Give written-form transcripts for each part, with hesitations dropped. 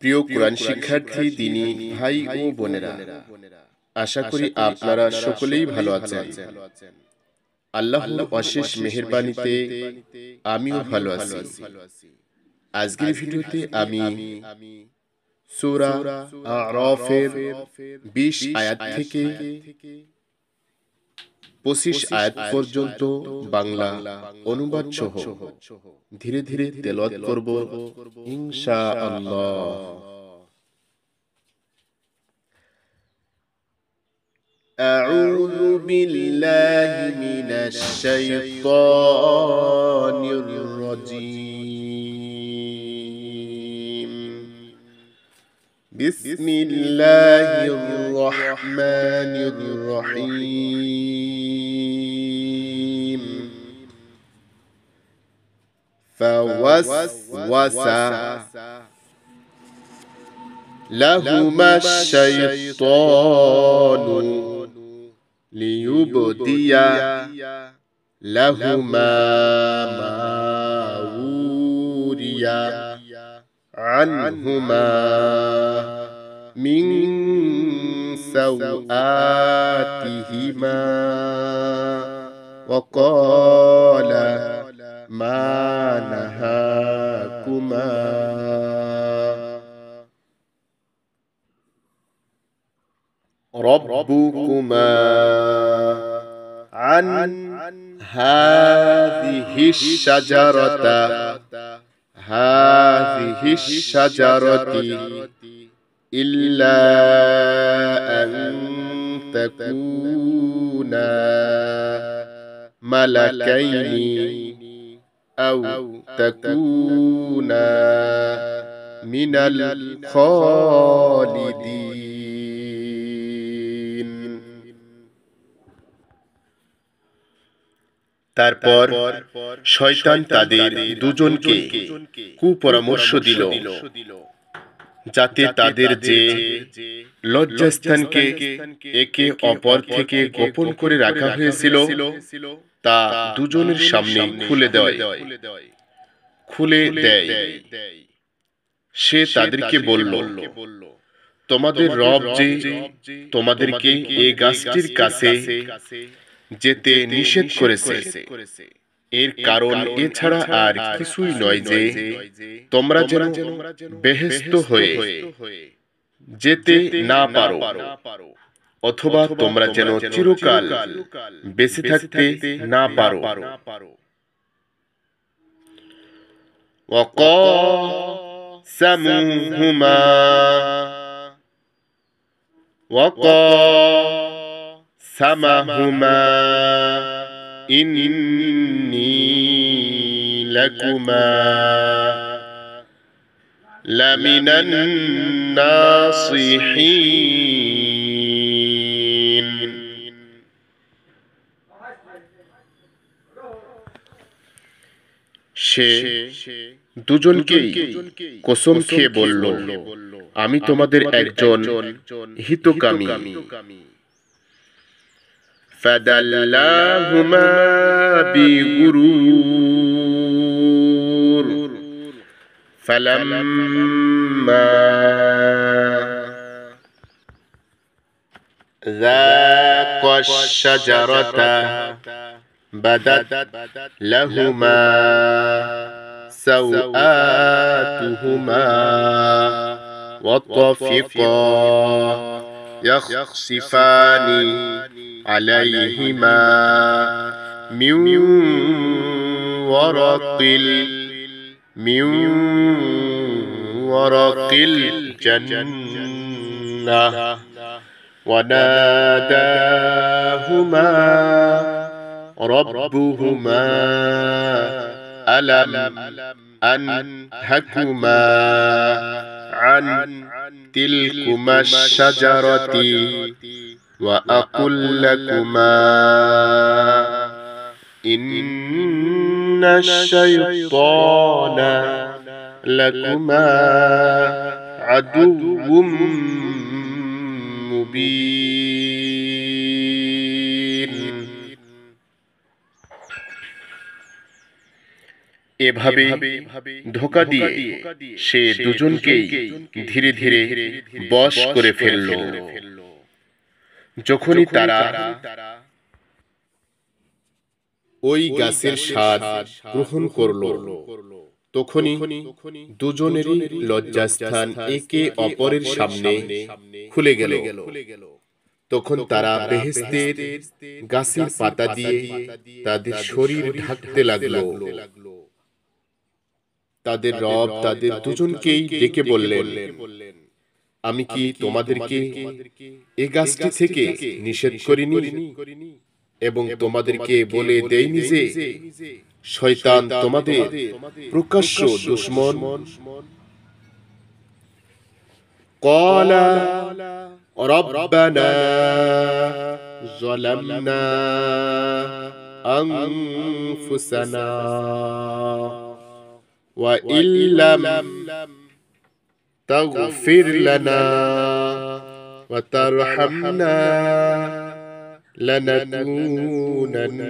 প্রিয় কোরআন শিক্ষার্থী দিনী ভাই ও বোনেরা, আশা করি আপনারা সকলেই ভালো আছেন। আল্লাহর অশেষ মেহেরবানিতে আমিও ভালো আছি। আজকের ভিডিওতে আমি সূরা আ'রাফের ২০ আয়াত থেকে ২৫ আয়াত পর্যন্ত বাংলা অনুবাদ সহ ধীরে ধীরে তেলাওয়াত করব ইনশাআল্লাহ। أعوذ بالله من الشيطان الرجيم. بسم الله الرحمن الرحيم. فوسوس لهما الشيطان ليبدي لهما ما وري عنهما من سوآتهما وقال ما نهاكما ربكما عن هذه الشجرة إلا أن تكونا ملكين أو تكونا من الخالدين. তারপর শয়তান তাদের দুজনকে কুপরামর্শ দিল, যাতে তাদের যে লজ্জাস্থানকে একে অপর থেকে গোপন করে রাখা হয়েছিল তা দুজনের সামনে খুলে দেয়। সে তাদেরকে বলল, তোমাদের রব যে তোমাদেরকে এই গাছটির কাছে যেতে নিষেধ করেছে, এর কারণ এছাড়া আর কিছুই নয় যে তোমরা যেন বেহেশত হয়ে যেতে না পারো, অথবা তোমরা যেন চিরকাল বেঁচে থাকতে না পারো। وقاسمهما إني لكما لمن الناصحين. সে দুজনকেই কসম খেয়ে বলল, আমি তোমাদের একজন হিতকামী। فدلاهما بغرور فلما ذاقا الشجرة بدت لهما سوآتهما وطفقا يخصفان عليهما من ورق الجنة وناداهما ربهما ألم أنهكما عن تلكما الشجرة وأقل لكما إن الشيطان لكما عدو مبين. এভাবে ধোঁকা দিয়ে সে দুজনকেই ধীরে ধীরে বশ করে ফেলল। যখনই তারা ওই গাছের স্বাদ গ্রহণ করল, তখনই দুজনেরই লজ্জাস্থান একে অপরের সামনে খুলে গেল। তখন তারা বেহেশতের গাছের পাতা দিয়ে তাদের শরীর ঢাকতে লাগলো। তাদের রব তাদের দুজনকেই ডেকে বললেন, আমি কি তোমাদেরকে এ গাছটি থেকে নিষেধ করিনি এবং তোমাদেরকে বলে দেইনি যে শয়তান তোমাদের প্রকাশ্য দুশমন? ক্বালা রব্বানা যালামনা আনফুসানা ওয়া ইল্লাম তাগফির লানা ওয়া তারহামনা লানাকুনান্না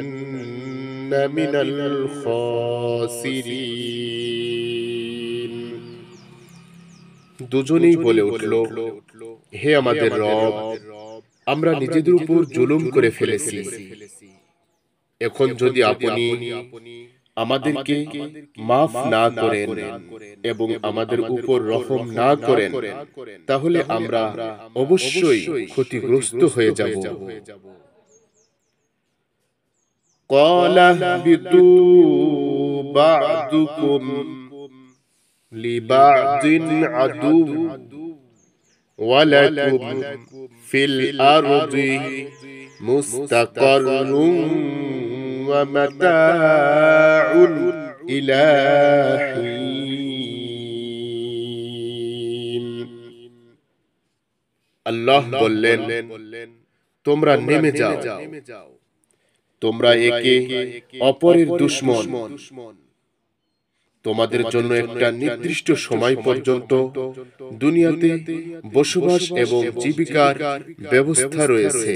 মিনাল খাসিরিন। দুজনেই বলে উঠল, হে আমাদের রব, আমরা নিজেদের উপর জুলুম করে ফেলেছি। এখন যদি আপনি আমাদেরকে মাফ না করেন এবং আমাদের উপর রহম না করেন, তাহলে আমরা অবশ্যই ক্ষতিগ্রস্ত হয়ে যাব। ক্বালা বিদু বা'দুকুম লিবা'দিন আদু ওয়া লাকুম ফিল আরদি মুস্তাকাররুন ওয়া মাতাউন ইলা হিন। আল্লাহ বললেন, তোমরা নেমে যাও, তোমরা একে অপরের দুশমন। তোমাদের জন্য একটা নির্দিষ্ট সময় পর্যন্ত দুনিয়াতে বসবাস এবং জীবিকার ব্যবস্থা রয়েছে।